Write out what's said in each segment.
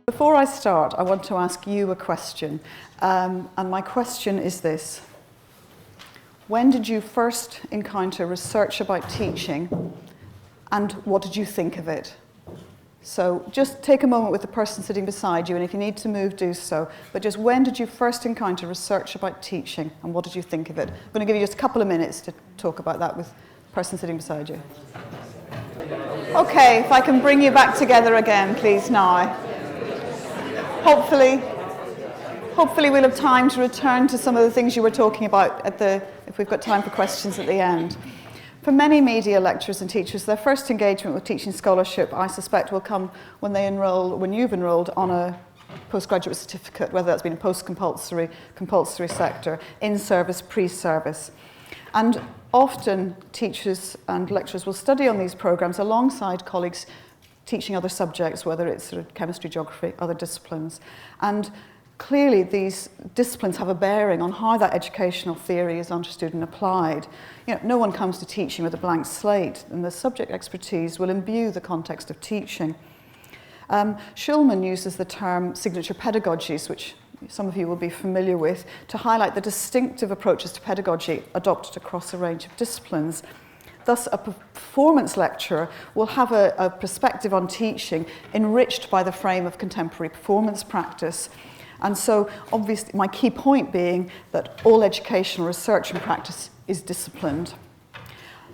Before I start, I want to ask you a question, and my question is this. When did you first encounter research about teaching, and what did you think of it? So just take a moment with the person sitting beside you, and if you need to move, do so. But just when did you first encounter research about teaching, and what did you think of it? I'm going to give you just a couple of minutes to talk about that with the person sitting beside you. Okay, if I can bring you back together again, please, now. Hopefully we'll have time to return to some of the things you were talking about if we've got time for questions at the end. For many media lecturers and teachers, their first engagement with teaching scholarship, I suspect, will come when you've enrolled on a postgraduate certificate, whether that's been a post-compulsory, compulsory sector, in-service, pre-service. And often teachers and lecturers will study on these programs alongside colleagues teaching other subjects, whether it's sort of chemistry, geography, other disciplines. And clearly these disciplines have a bearing on how that educational theory is understood and applied. No one comes to teaching with a blank slate, and the subject expertise will imbue the context of teaching. Shulman uses the term signature pedagogies, which some of you will be familiar with, to highlight the distinctive approaches to pedagogy adopted across a range of disciplines. Thus, a performance lecturer will have a perspective on teaching enriched by the frame of contemporary performance practice. And so, obviously, my key point being that all educational research and practice is disciplined.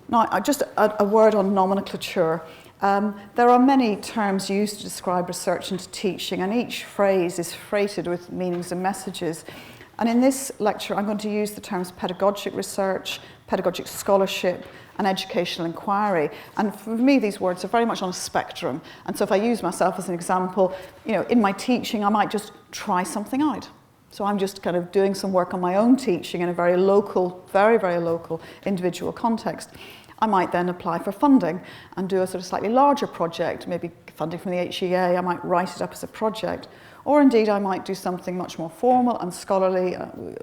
Now, just a word on nomenclature. There are many terms used to describe research and teaching, and each phrase is freighted with meanings and messages. And in this lecture, I'm going to use the terms pedagogic research, pedagogic scholarship, and educational inquiry. And for me, these words are very much on a spectrum. And so if I use myself as an example, in my teaching, I might just try something out. So I'm just kind of doing some work on my own teaching in a very local, very, very local individual context. I might then apply for funding and do a sort of slightly larger project, maybe funding from the HEA. I might write it up as a project. Or indeed, I might do something much more formal and scholarly,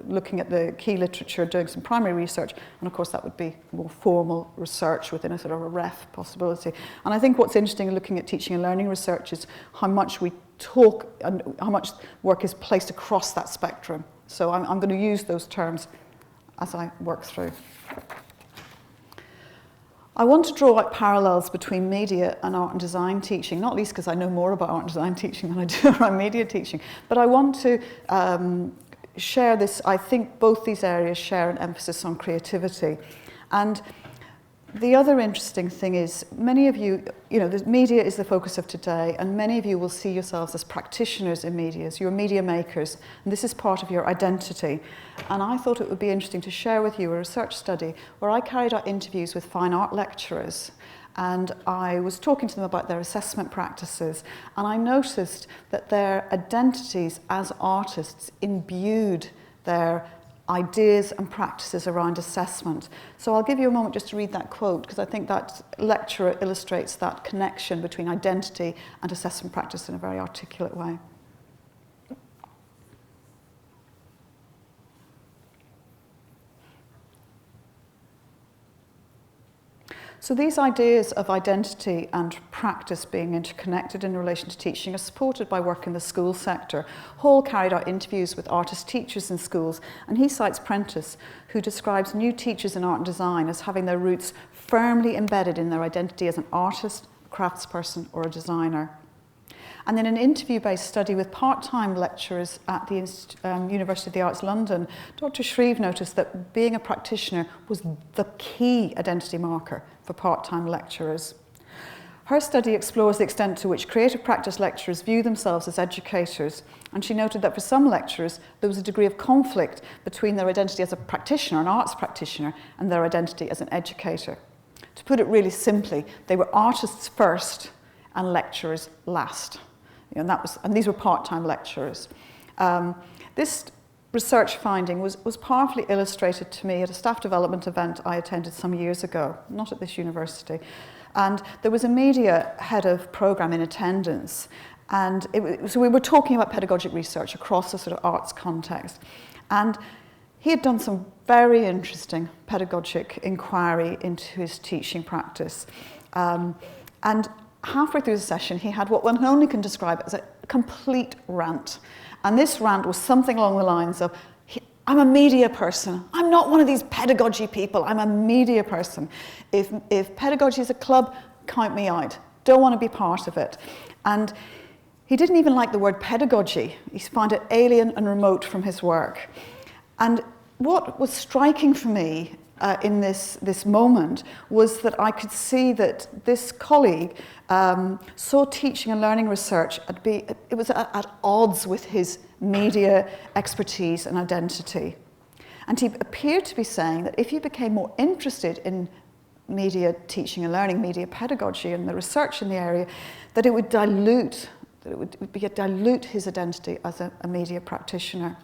looking at the key literature, doing some primary research, and of course that would be more formal research within a sort of a ref possibility. And I think what's interesting in looking at teaching and learning research is how much we talk and how much work is placed across that spectrum. So I'm going to use those terms as I work through. I want to draw out parallels between media and art and design teaching, not least because I know more about art and design teaching than I do around media teaching. But I want to share this. I think both these areas share an emphasis on creativity. And the other interesting thing is, many of you, the media is the focus of today, and many of you will see yourselves as practitioners in media, you're media makers, and this is part of your identity. And I thought it would be interesting to share with you a research study where I carried out interviews with fine art lecturers, and I was talking to them about their assessment practices, and I noticed that their identities as artists imbued their ideas and practices around assessment. So I'll give you a moment just to read that quote, because I think that lecturer illustrates that connection between identity and assessment practice in a very articulate way. So these ideas of identity and practice being interconnected in relation to teaching are supported by work in the school sector. Hall carried out interviews with artist teachers in schools, and he cites Prentice, who describes new teachers in art and design as having their roots firmly embedded in their identity as an artist, a craftsperson, or a designer. And in an interview-based study with part-time lecturers at the University of the Arts London, Dr. Shreve noticed that being a practitioner was the key identity marker for part-time lecturers. Her study explores the extent to which creative practice lecturers view themselves as educators, and she noted that for some lecturers there was a degree of conflict between their identity as a practitioner, an arts practitioner, and their identity as an educator. To put it really simply, they were artists first and lecturers last. And these were part-time lecturers. This research finding was powerfully illustrated to me at a staff development event I attended some years ago, not at this university. And there was a media head of programme in attendance. So we were talking about pedagogic research across a sort of arts context. And he had done some very interesting pedagogic inquiry into his teaching practice. And halfway through the session, he had what one only can describe as a complete rant. And this rant was something along the lines of, I'm a media person. I'm not one of these pedagogy people. I'm a media person. If pedagogy is a club, count me out. Don't want to be part of it. And he didn't even like the word pedagogy. He found it alien and remote from his work. And what was striking for me in this moment was that I could see that this colleague saw teaching and learning research it was at odds with his media expertise and identity. And he appeared to be saying that if you became more interested in media teaching and learning, media pedagogy and the research in the area, that it would dilute his identity as a media practitioner.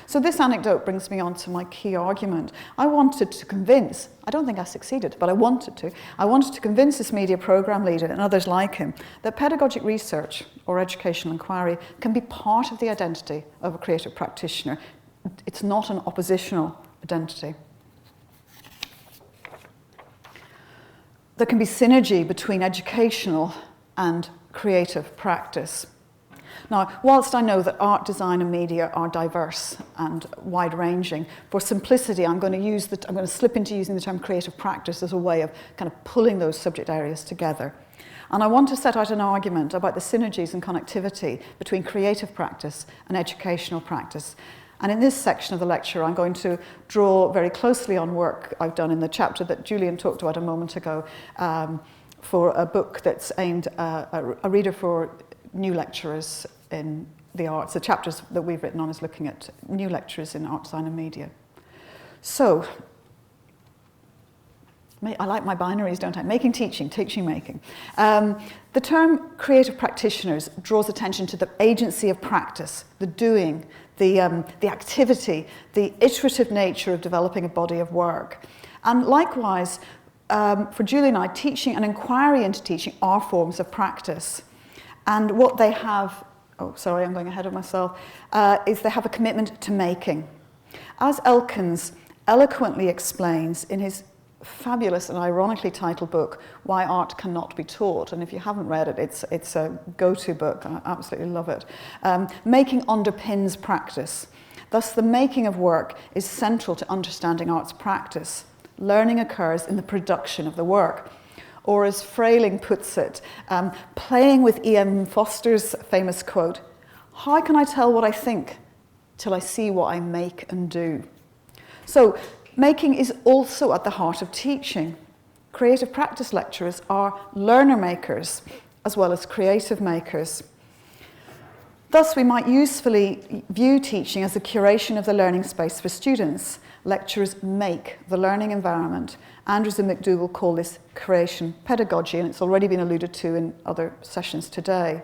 So this anecdote brings me on to my key argument. I wanted to convince, I don't think I succeeded, but I wanted to convince this media program leader and others like him that pedagogic research or educational inquiry can be part of the identity of a creative practitioner. It's not an oppositional identity. There can be synergy between educational and creative practice. Now, whilst I know that art, design and media are diverse and wide-ranging, for simplicity I'm going to slip into using the term creative practice as a way of kind of pulling those subject areas together. And I want to set out an argument about the synergies and connectivity between creative practice and educational practice. And in this section of the lecture, I'm going to draw very closely on work I've done in the chapter that Julian talked about a moment ago for a book that's aimed a reader for new lecturers in the arts. The chapters that we've written on is looking at new lecturers in art, design and media. So, I like my binaries, don't I? Making, teaching, teaching, making. The term creative practitioners draws attention to the agency of practice, the doing, the activity, the iterative nature of developing a body of work. And likewise, for Julie and I, teaching and inquiry into teaching are forms of practice. And what they have, I'm going ahead of myself, is they have a commitment to making. As Elkins eloquently explains in his fabulous and ironically titled book, Why Art Cannot Be Taught, and if you haven't read it, it's a go-to book, I absolutely love it. Making underpins practice. Thus, the making of work is central to understanding art's practice. Learning occurs in the production of the work. Or as Frayling puts it, playing with E.M. Foster's famous quote, "How can I tell what I think till I see what I make and do?" So, making is also at the heart of teaching. Creative practice lecturers are learner makers as well as creative makers. Thus, we might usefully view teaching as a curation of the learning space for students. Lecturers make the learning environment. Andrews and McDougall call this creation pedagogy, and it's already been alluded to in other sessions today.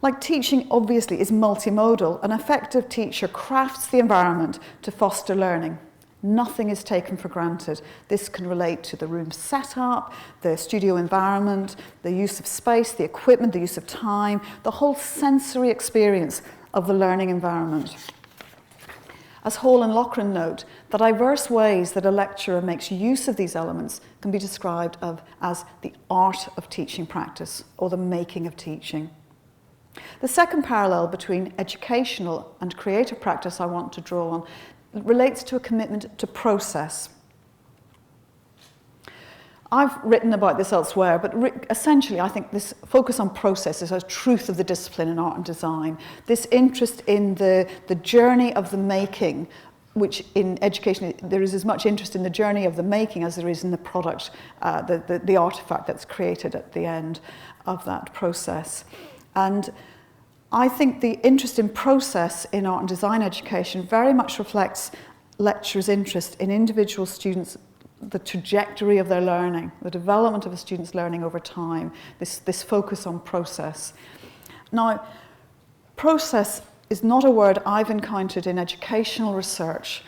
Like teaching, obviously, is multimodal. An effective teacher crafts the environment to foster learning. Nothing is taken for granted. This can relate to the room setup, the studio environment, the use of space, the equipment, the use of time, the whole sensory experience of the learning environment. As Hall and Loughran note, the diverse ways that a lecturer makes use of these elements can be described as the art of teaching practice, or the making of teaching. The second parallel between educational and creative practice I want to draw on relates to a commitment to process. I've written about this elsewhere, but essentially I think this focus on process is a truth of the discipline in art and design. This interest in the journey of the making, which in education there is as much interest in the journey of the making as there is in the product, the artifact that's created at the end of that process. And I think the interest in process in art and design education very much reflects lecturers' interest in individual students, the trajectory of their learning, the development of a student's learning over time, this focus on process. Now, process is not a word I've encountered in educational research,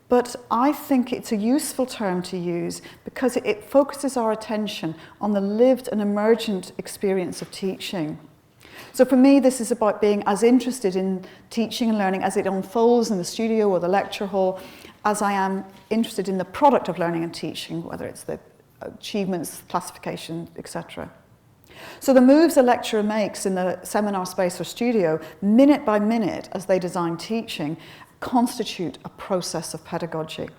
but I think it's a useful term to use because it focuses our attention on the lived and emergent experience of teaching. So for me, this is about being as interested in teaching and learning as it unfolds in the studio or the lecture hall, as I am interested in the product of learning and teaching, whether it's the achievements, classification, etc. So the moves a lecturer makes in the seminar space or studio, minute by minute, as they design teaching, constitute a process of pedagogy.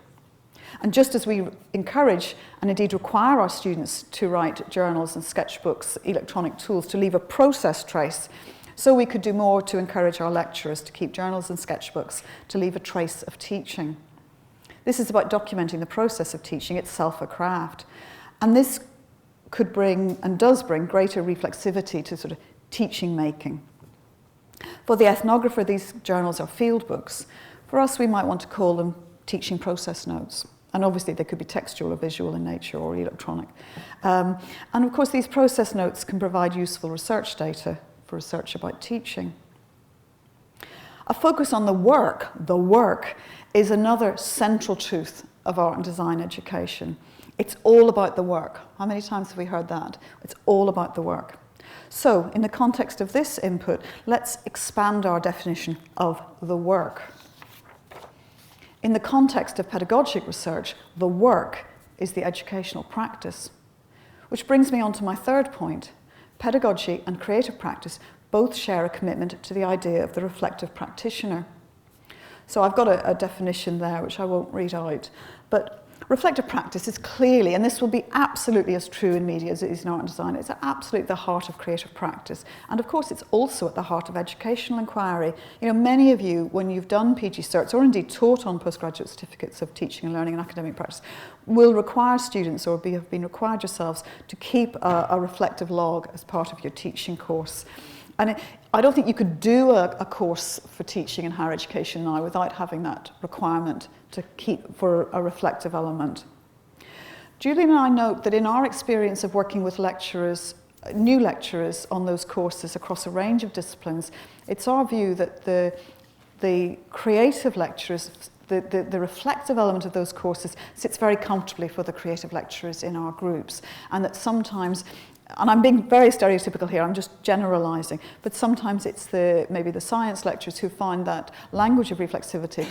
And just as we encourage and indeed require our students to write journals and sketchbooks, electronic tools, to leave a process trace, so we could do more to encourage our lecturers to keep journals and sketchbooks, to leave a trace of teaching. This is about documenting the process of teaching, itself a craft. And this could bring, and does bring, greater reflexivity to sort of teaching making. For the ethnographer, these journals are field books. For us, we might want to call them teaching process notes. And obviously they could be textual or visual in nature or electronic. And of course these process notes can provide useful research data for research about teaching. A focus on the work is another central truth of art and design education. It's all about the work. How many times have we heard that? It's all about the work. So in the context of this input, let's expand our definition of the work. In the context of pedagogic research, the work is the educational practice. Which brings me on to my third point. Pedagogy and creative practice both share a commitment to the idea of the reflective practitioner. So I've got a definition there, which I won't read out, but reflective practice is clearly, and this will be absolutely as true in media as it is in art and design, it's absolutely the heart of creative practice. And of course, it's also at the heart of educational inquiry. You know, many of you, when you've done PG Certs, or indeed taught on postgraduate certificates of teaching and learning and academic practice, will require students, or have been required yourselves, to keep a reflective log as part of your teaching course. And I don't think you could do a course for teaching in higher education now without having that requirement to keep for a reflective element. Julian and I note that in our experience of working with lecturers, new lecturers on those courses across a range of disciplines, it's our view that the creative lecturers, the reflective element of those courses sits very comfortably for the creative lecturers in our groups, and that sometimes, and I'm being very stereotypical here, I'm just generalising, but sometimes it's maybe the science lecturers who find that language of reflexivity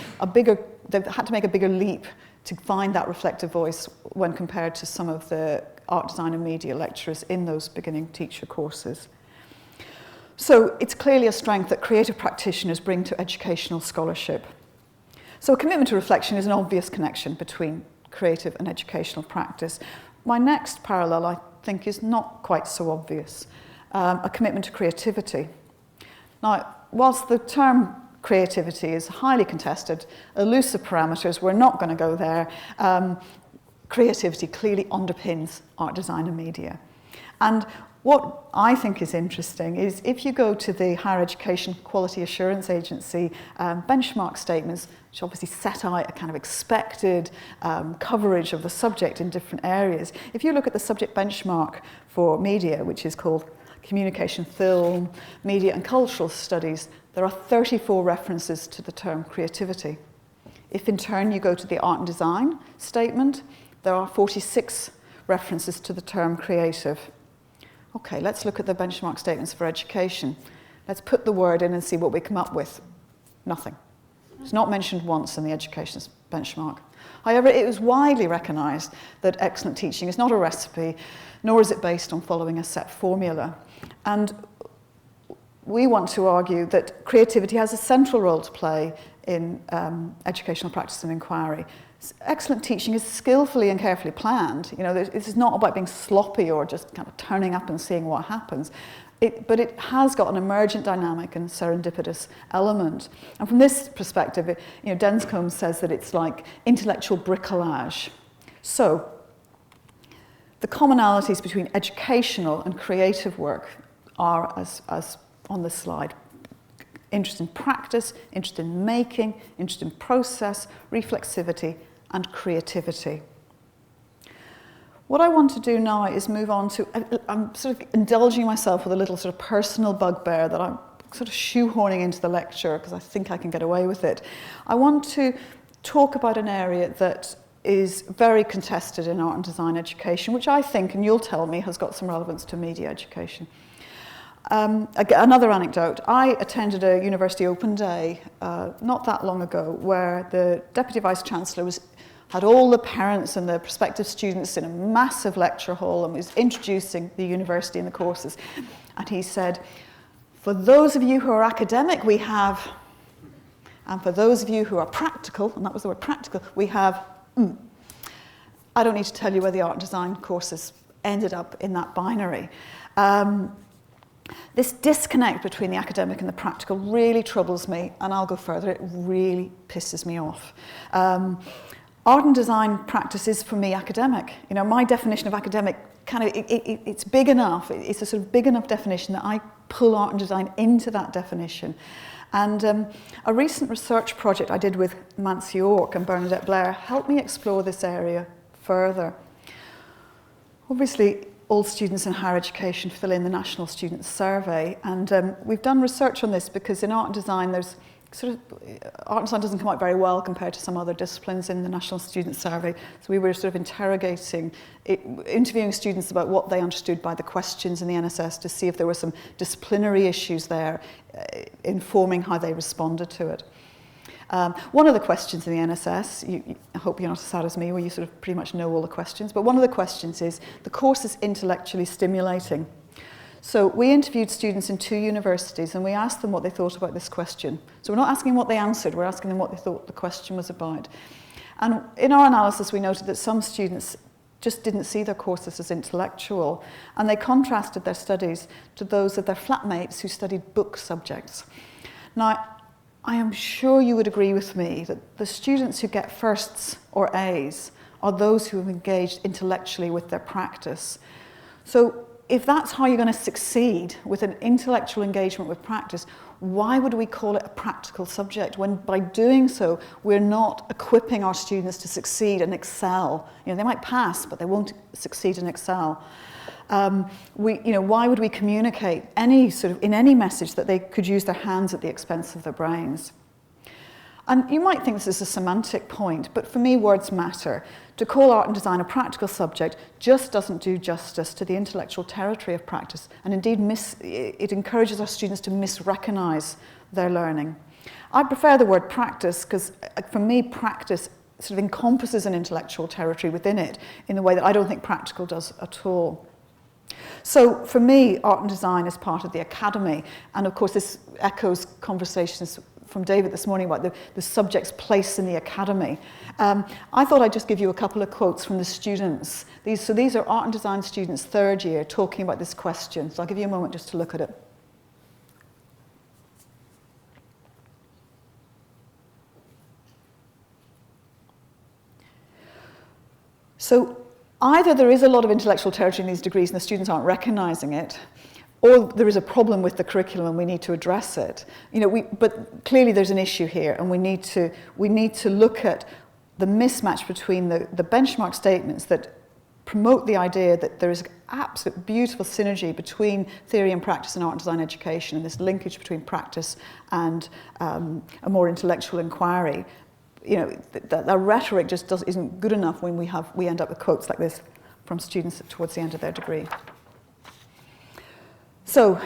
they've had to make a bigger leap to find that reflective voice when compared to some of the art, design and media lecturers in those beginning teacher courses. So it's clearly a strength that creative practitioners bring to educational scholarship. So a commitment to reflection is an obvious connection between creative and educational practice. My next parallel, I think, is not quite so obvious, a commitment to creativity. Now, whilst the term creativity is highly contested, elusive parameters, we're not going to go there, creativity clearly underpins art, design and media. And what I think is interesting is if you go to the Higher Education Quality Assurance Agency benchmark statements, which obviously set out a kind of expected coverage of the subject in different areas. If you look at the subject benchmark for media, which is called Communication, Film, Media and Cultural Studies, there are 34 references to the term creativity. If in turn you go to the art and design statement, there are 46 references to the term creative. Okay, let's look at the benchmark statements for education. Let's put the word in and see what we come up with. Nothing. It's not mentioned once in the education benchmark. However, it is widely recognised that excellent teaching is not a recipe, nor is it based on following a set formula. And we want to argue that creativity has a central role to play in educational practice and inquiry. Excellent teaching is skillfully and carefully planned. You know, this is not about being sloppy or just kind of turning up and seeing what happens. But it has got an emergent dynamic and serendipitous element. And from this perspective, you know, Denscombe says that it's like intellectual bricolage. So the commonalities between educational and creative work are, as on this slide, interest in practice, interest in making, interest in process, reflexivity, and creativity. What I want to do now is move on to, I'm sort of indulging myself with a little sort of personal bugbear that I'm sort of shoehorning into the lecture because I think I can get away with it. I want to talk about an area that is very contested in art and design education, which I think, and you'll tell me, has got some relevance to media education. Another anecdote, I attended a university open day not that long ago where the Deputy Vice-Chancellor had all the parents and the prospective students in a massive lecture hall and was introducing the university and the courses. And he said, for those of you who are academic, we have, and for those of you who are practical, and that was the word practical, we have, I don't need to tell you where the art and design courses ended up in that binary. This disconnect between the academic and the practical really troubles me, and I'll go further, it really pisses me off. Art and design practice is, for me, academic. You know, my definition of academic, it's big enough, it's a sort of big enough definition that I pull art and design into that definition. And a recent research project I did with Mance York and Bernadette Blair helped me explore this area further. Obviously, all students in higher education fill in the National Student Survey, and we've done research on this because in art and design art and design doesn't come out very well compared to some other disciplines in the National Student Survey. So we were sort of interviewing students about what they understood by the questions in the NSS to see if there were some disciplinary issues there informing how they responded to it. One of the questions in the NSS, I hope you're not as sad as me where you sort of pretty much know all the questions, but one of the questions is, the course is intellectually stimulating. So we interviewed students in 2 universities and we asked them what they thought about this question. So we're not asking what they answered, we're asking them what they thought the question was about. And in our analysis we noted that some students just didn't see their courses as intellectual, and they contrasted their studies to those of their flatmates who studied book subjects. Now, I am sure you would agree with me that the students who get firsts or A's are those who have engaged intellectually with their practice. So if that's how you're going to succeed with an intellectual engagement with practice, why would we call it a practical subject when by doing so we're not equipping our students to succeed and excel? You know, they might pass, but they won't succeed and excel. Why would we communicate in any message that they could use their hands at the expense of their brains? And you might think this is a semantic point, but for me, words matter. To call art and design a practical subject just doesn't do justice to the intellectual territory of practice, and indeed it encourages our students to misrecognize their learning. I prefer the word practice because, for me, practice sort of encompasses an intellectual territory within it in a way that I don't think practical does at all. So for me, art and design is part of the academy, and of course this echoes conversations from David this morning about the subject's place in the academy. I thought I'd just give you a couple of quotes from the students. These are art and design students, 3rd year, talking about this question. So I'll give you a moment just to look at it. So either there is a lot of intellectual territory in these degrees and the students aren't recognizing it, or there is a problem with the curriculum and we need to address it. But clearly there's an issue here, and we need to look at the mismatch between the benchmark statements that promote the idea that there is absolute beautiful synergy between theory and practice in art and design education, and this linkage between practice and a more intellectual inquiry. The rhetoric just isn't good enough when we end up with quotes like this from students towards the end of their degree. So,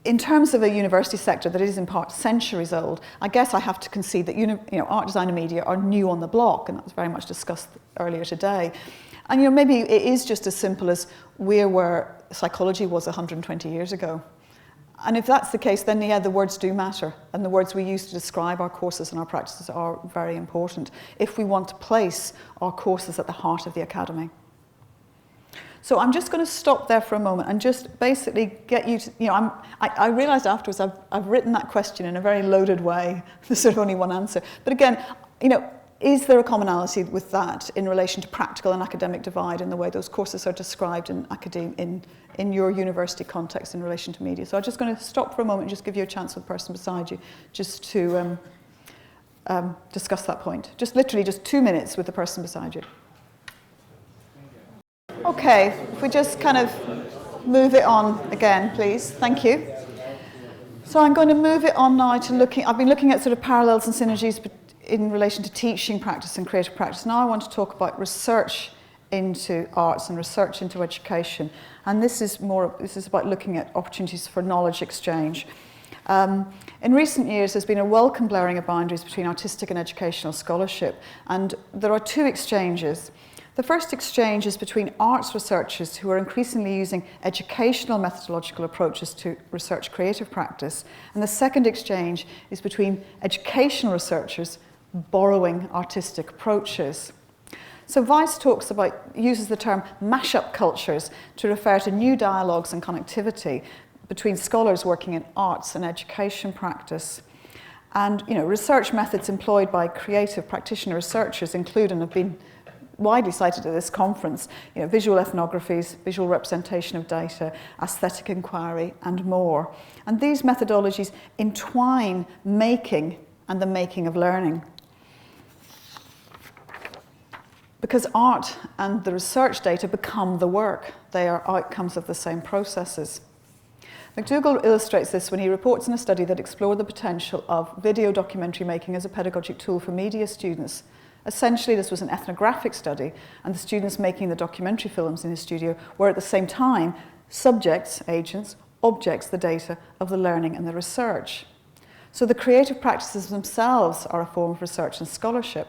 in terms of a university sector that is in part centuries old, I guess I have to concede that art, design and media are new on the block, and that was very much discussed earlier today. And maybe it is just as simple as we're where psychology was 120 years ago. And if that's the case, then the words do matter, and the words we use to describe our courses and our practices are very important if we want to place our courses at the heart of the academy. So I'm just going to stop there for a moment and just basically get you to, I realised afterwards I've written that question in a very loaded way. There's sort of only one answer. But again, is there a commonality with that in relation to practical and academic divide in the way those courses are described in your university context in relation to media? So I'm just going to stop for a moment and just give you a chance with the person beside you just to discuss that point. Literally 2 minutes with the person beside you. Okay, if we just kind of move it on again, please. Thank you. So I'm going to move it on now to I've been looking at sort of parallels and synergies in relation to teaching practice and creative practice. Now I want to talk about research into arts and research into education. And this is about looking at opportunities for knowledge exchange. In recent years, there's been a welcome blurring of boundaries between artistic and educational scholarship, and there are two exchanges. The first exchange is between arts researchers who are increasingly using educational methodological approaches to research creative practice, and the second exchange is between educational researchers borrowing artistic approaches. So Weiss uses the term mash-up cultures to refer to new dialogues and connectivity between scholars working in arts and education practice. And research methods employed by creative practitioner researchers include, and have been widely cited at this conference, visual ethnographies, visual representation of data, aesthetic inquiry, and more. And these methodologies entwine making and the making of learning. Because art and the research data become the work. They are outcomes of the same processes. McDougall illustrates this when he reports in a study that explored the potential of video documentary making as a pedagogic tool for media students. Essentially, this was an ethnographic study, and the students making the documentary films in his studio were at the same time subjects, agents, objects, the data of the learning and the research. So the creative practices themselves are a form of research and scholarship.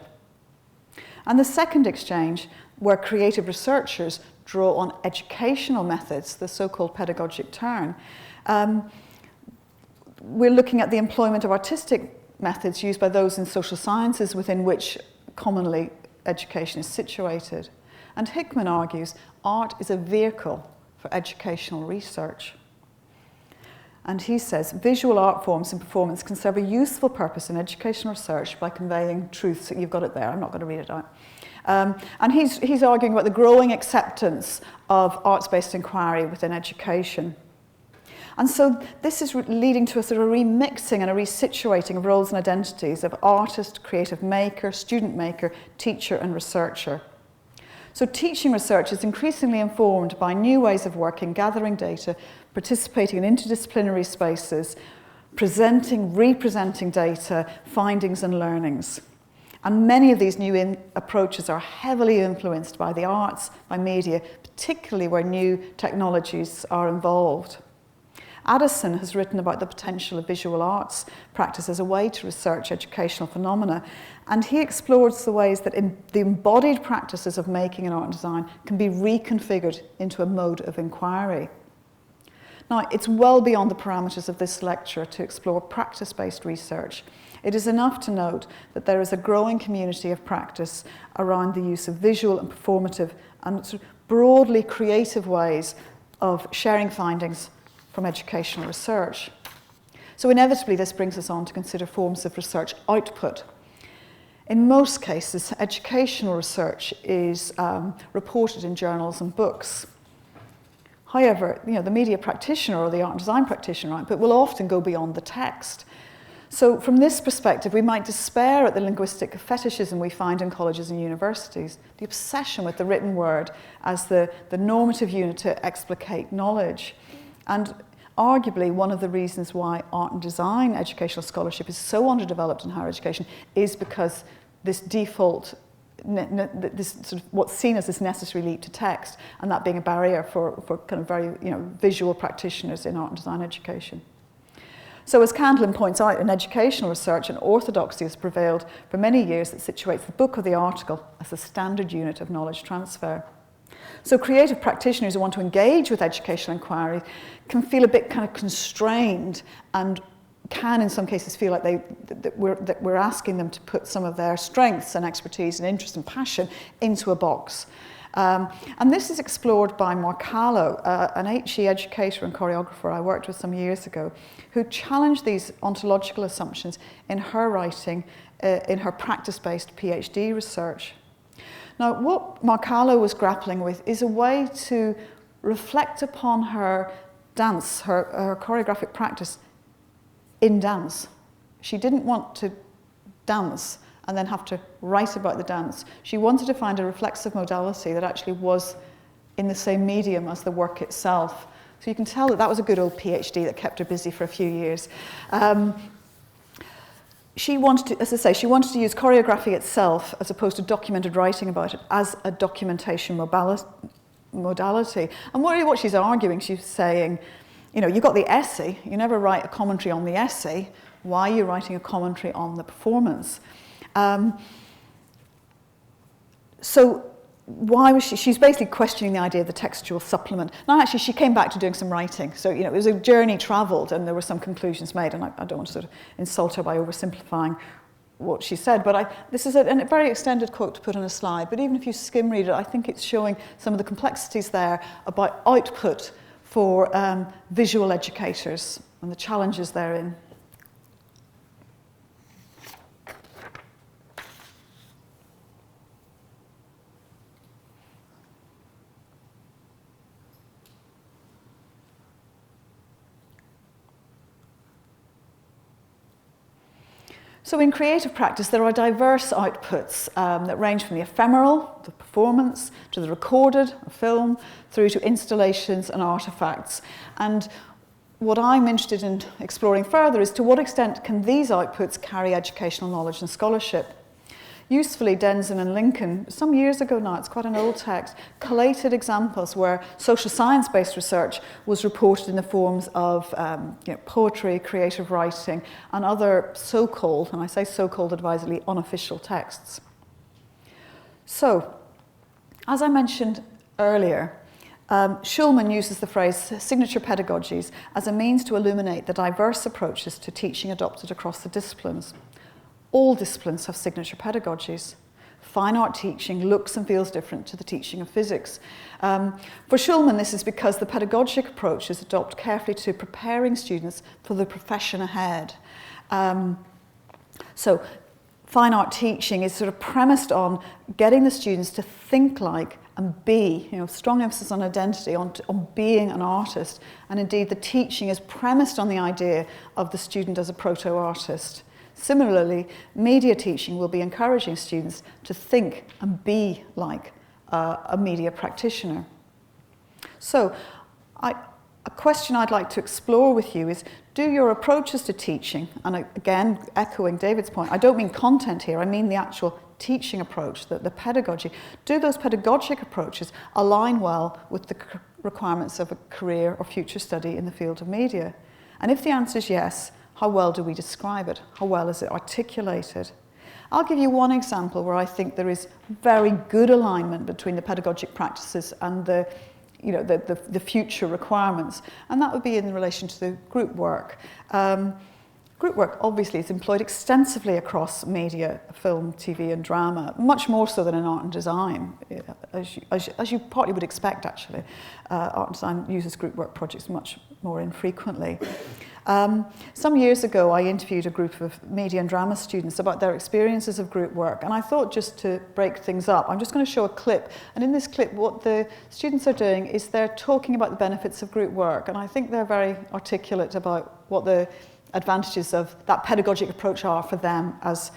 And the second exchange, where creative researchers draw on educational methods, the so-called pedagogic turn, we're looking at the employment of artistic methods used by those in social sciences within which commonly education is situated. And Hickman argues art is a vehicle for educational research. And he says visual art forms and performance can serve a useful purpose in educational research by conveying truths. You've got it there, I'm not going to read it out. And he's arguing about the growing acceptance of arts-based inquiry within education. And so this is leading to a sort of remixing and a resituating of roles and identities of artist, creative maker, student maker, teacher and researcher. So teaching research is increasingly informed by new ways of working, gathering data, participating in interdisciplinary spaces, presenting, representing data, findings and learnings. And many of these new approaches are heavily influenced by the arts, by media, particularly where new technologies are involved. Addison has written about the potential of visual arts practice as a way to research educational phenomena, and he explores the ways that the embodied practices of making and art and design can be reconfigured into a mode of inquiry. Now, it's well beyond the parameters of this lecture to explore practice-based research. It is enough to note that there is a growing community of practice around the use of visual and performative and sort of broadly creative ways of sharing findings from educational research. So inevitably this brings us on to consider forms of research output. In most cases, educational research is reported in journals and books. However, the media practitioner or the art and design practitioner output will often go beyond the text. So from this perspective, we might despair at the linguistic fetishism we find in colleges and universities, the obsession with the written word as the normative unit to explicate knowledge. And arguably, one of the reasons why art and design educational scholarship is so underdeveloped in higher education is because this default, this sort of what's seen as this necessary leap to text, and that being a barrier for kind of very visual practitioners in art and design education. So as Candlin points out, in educational research, an orthodoxy has prevailed for many years that situates the book or the article as the standard unit of knowledge transfer. So creative practitioners who want to engage with educational inquiry can feel a bit kind of constrained and can in some cases feel like that we're asking them to put some of their strengths and expertise and interest and passion into a box. And this is explored by Mark Hallam, an HE educator and choreographer I worked with some years ago, who challenged these ontological assumptions in her writing, in her practice-based PhD research. Now, what Mark Hallam was grappling with is a way to reflect upon her dance, her choreographic practice in dance. She didn't want to dance and then have to write about the dance. She wanted to find a reflexive modality that actually was in the same medium as the work itself. So you can tell that was a good old PhD that kept her busy for a few years. she wanted to, as I say, she wanted to use choreography itself as opposed to documented writing about it as a documentation modality. And really what she's arguing, she's saying, you know, you've got the essay, you never write a commentary on the essay, why are you writing a commentary on the performance? So why was she's basically questioning the idea of the textual supplement. Now actually she came back to doing some writing, so you know it was a journey travelled and there were some conclusions made, and I don't want to sort of insult her by oversimplifying what she said, but this is a very extended quote to put on a slide, but even if you skim read it, I think it's showing some of the complexities there about output for visual educators and the challenges therein. So in creative practice, there are diverse outputs that range from the ephemeral, the performance, to the recorded, a film, through to installations and artefacts. And what I'm interested in exploring further is to what extent can these outputs carry educational knowledge and scholarship. Usefully, Denson and Lincoln, some years ago now, it's quite an old text, collated examples where social science-based research was reported in the forms of poetry, creative writing, and other so-called, and I say so-called advisedly, unofficial texts. So, as I mentioned earlier, Shulman uses the phrase signature pedagogies as a means to illuminate the diverse approaches to teaching adopted across the disciplines. All disciplines have signature pedagogies. Fine art teaching looks and feels different to the teaching of physics. For Shulman, this is because the pedagogic approaches adopt carefully to preparing students for the profession ahead. So fine art teaching is sort of premised on getting the students to think like and be, strong emphasis on identity, on being an artist. And indeed, the teaching is premised on the idea of the student as a proto-artist. Similarly, media teaching will be encouraging students to think and be like a media practitioner. So, a question I'd like to explore with you is, do your approaches to teaching, and again, echoing David's point, I don't mean content here, I mean the actual teaching approach, the pedagogy, do those pedagogic approaches align well with the requirements of a career or future study in the field of media? And if the answer is yes, how well do we describe it? How well is it articulated? I'll give you one example where I think there is very good alignment between the pedagogic practices and the future requirements, and that would be in relation to the group work. Group work obviously is employed extensively across media, film, TV and drama, much more so than in art and design, as you partly would expect actually. Art and design uses group work projects much more infrequently. Some years ago I interviewed a group of media and drama students about their experiences of group work, and I thought, just to break things up, I'm just going to show a clip, and in this clip what the students are doing is they're talking about the benefits of group work, and I think they're very articulate about what the advantages of that pedagogic approach are for them as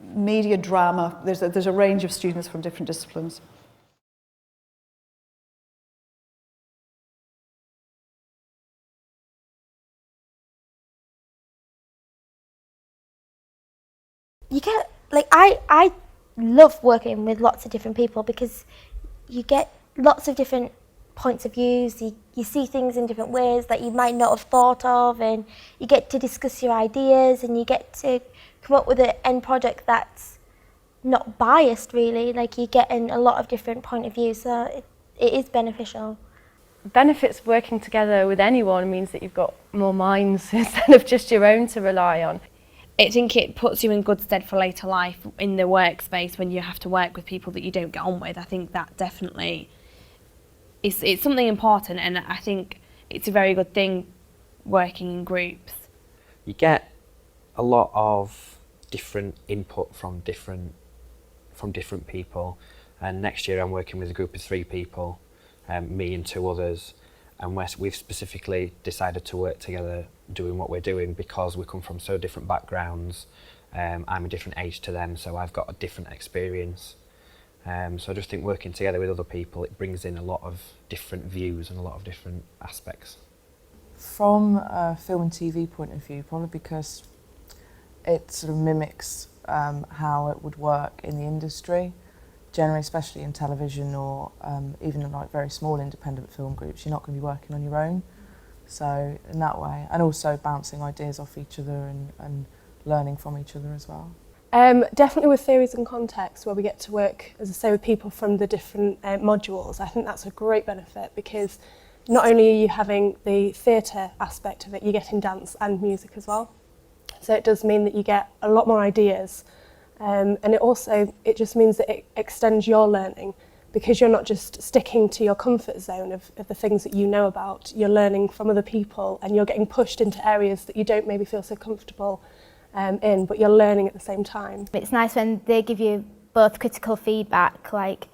media drama. There's a range of students from different disciplines. You get, I love working with lots of different people because you get lots of different points of views, you see things in different ways that you might not have thought of, and you get to discuss your ideas and you get to come up with an end product that's not biased really, like you get in a lot of different point of views, so it is beneficial. Benefits of working together with anyone means that you've got more minds instead of just your own to rely on. I think it puts you in good stead for later life in the workspace when you have to work with people that you don't get on with. I think that definitely it's something important, and I think it's a very good thing working in groups. You get a lot of different input from different people, and next year I'm working with a group of 3 people, me and 2 others, and we've specifically decided to work together doing what we're doing because we come from so different backgrounds. I'm a different age to them, so I've got a different experience. So I just think working together with other people, it brings in a lot of different views and a lot of different aspects. From a film and TV point of view, probably because it sort of mimics how it would work in the industry, generally, especially in television or even in like very small independent film groups. You're not going to be working on your own. So in that way, and also bouncing ideas off each other and learning from each other as well. Definitely with theories and context, where we get to work, as I say, with people from the different modules. I think that's a great benefit, because not only are you having the theatre aspect of it, you're getting dance and music as well. So it does mean that you get a lot more ideas, and it just means that it extends your learning, because you're not just sticking to your comfort zone of the things that you know about. You're learning from other people, and you're getting pushed into areas that you don't maybe feel so comfortable in, but you're learning at the same time. It's nice when they give you both critical feedback, like,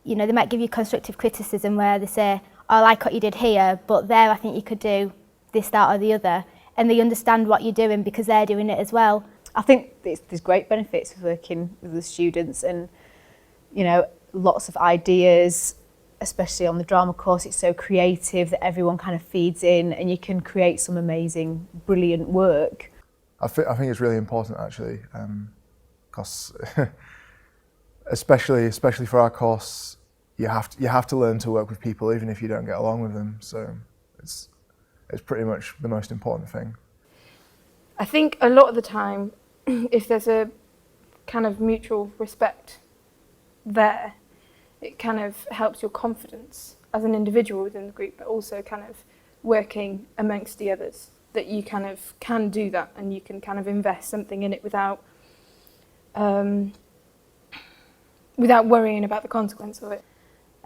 you know, they might give you constructive criticism where they say, I like what you did here, but there I think you could do this, that or the other, and they understand what you're doing because they're doing it as well. I think there's great benefits of working with the students, and, you know, lots of ideas, especially on the drama course. It's so creative that everyone kind of feeds in, and you can create some amazing, brilliant work. I think it's really important, actually, because especially for our course, you have to learn to work with people even if you don't get along with them. So it's pretty much the most important thing. I think a lot of the time, if there's a kind of mutual respect there, it kind of helps your confidence as an individual within the group, but also kind of working amongst the others, that you kind of can do that and you can kind of invest something in it without worrying about the consequence of it.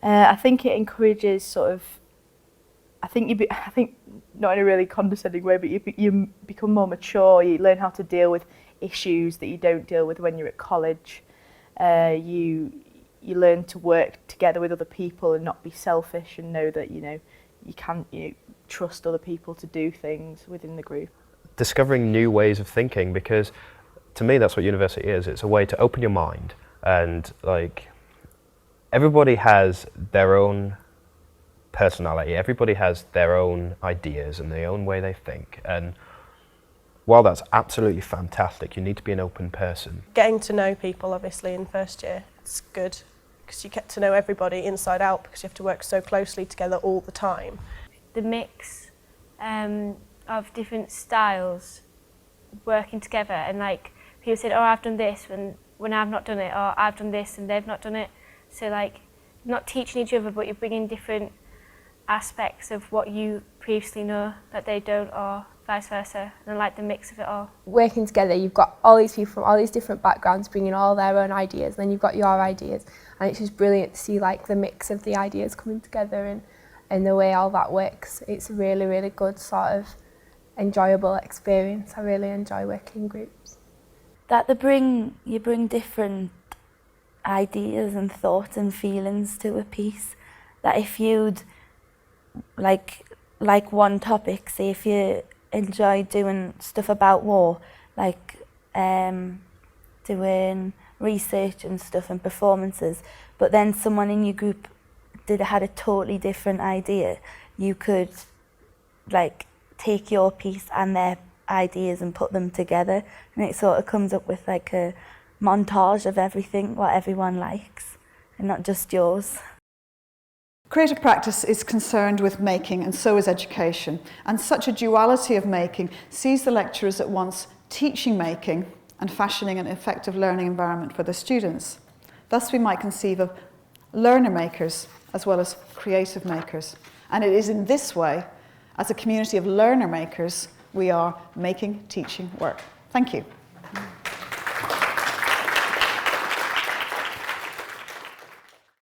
I think it encourages I think not in a really condescending way, but you become more mature. You learn how to deal with issues that you don't deal with when you're at college. You learn to work together with other people and not be selfish, and know that you can trust other people to do things within the group. Discovering new ways of thinking, because to me that's what university is. It's a way to open your mind, and like everybody has their own personality, everybody has their own ideas and their own way they think, and while that's absolutely fantastic, you need to be an open person. Getting to know people, obviously, in first year, it's good, because you get to know everybody inside out, because you have to work so closely together all the time. The mix of different styles working together, and like people said, oh, I've done this when I've not done it, or I've done this and they've not done it. So like not teaching each other, but you're bringing different aspects of what you previously know that they don't, or vice versa, and I like the mix of it all. Working together, you've got all these people from all these different backgrounds bringing all their own ideas, and then you've got your ideas, and it's just brilliant to see like the mix of the ideas coming together and the way all that works. It's a really, really good sort of enjoyable experience. I really enjoy working in groups. That you bring different ideas and thoughts and feelings to a piece, that if you'd like one topic, say if you enjoy doing stuff about war, like doing research and stuff and performances, but then someone in your group had a totally different idea, you could like take your piece and their ideas and put them together, and it sort of comes up with like a montage of everything, what everyone likes, and not just yours. Creative practice is concerned with making, and so is education. And such a duality of making sees the lecturers at once teaching making and fashioning an effective learning environment for the students. Thus we might conceive of learner makers as well as creative makers. And it is in this way, as a community of learner makers, we are making teaching work. Thank you.